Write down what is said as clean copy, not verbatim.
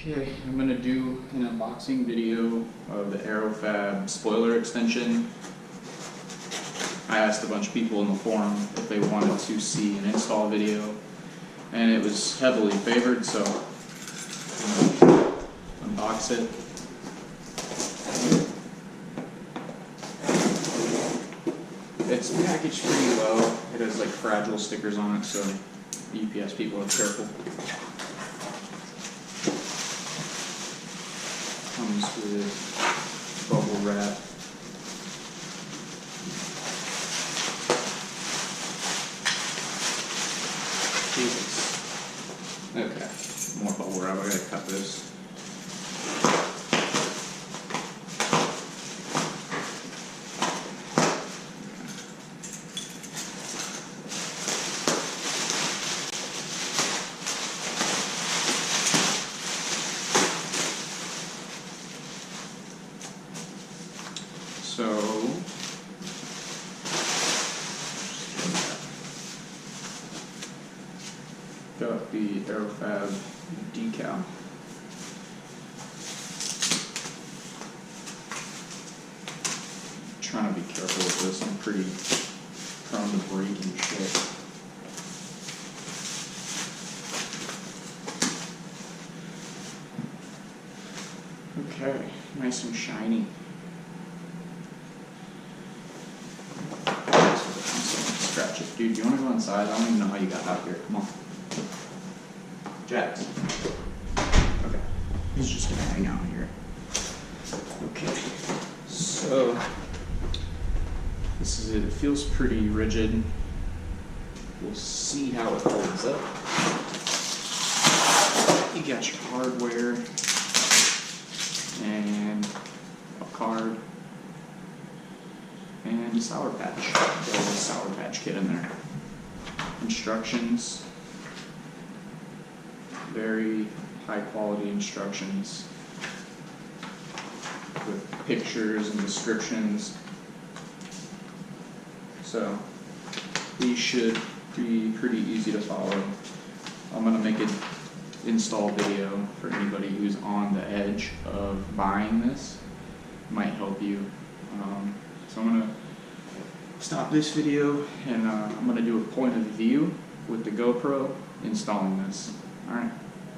Okay, I'm going to do an unboxing video of the Aerofabb spoiler extension. I asked a bunch of people in the forum if they wanted to see an install video, and it was heavily favored, so I'm going to unbox it. It's packaged pretty low. It has like fragile stickers on it, so UPS people are careful. Comes with bubble wrap. Jesus. Okay, more bubble wrap. I gotta cut this. So, got the Aerofabb decal. Trying to be careful with this. I'm pretty prone to breaking shit. Okay, nice and shiny. Scratch it. Dude, do you want to go inside? I don't even know how you got out here. Come on. Jax. Okay. He's just going to hang out here. Okay. So, this is it. It feels pretty rigid. We'll see how it holds up. You got your hardware and a card. And a Sour Patch. There's a Sour Patch kit in there. Instructions. Very high quality instructions with pictures and descriptions. So these should be pretty easy to follow. I'm going to make an install video for anybody who's on the edge of buying this. It might help you. So I'm going to stop this video and I'm going to do a point of view with the GoPro installing this. Alright.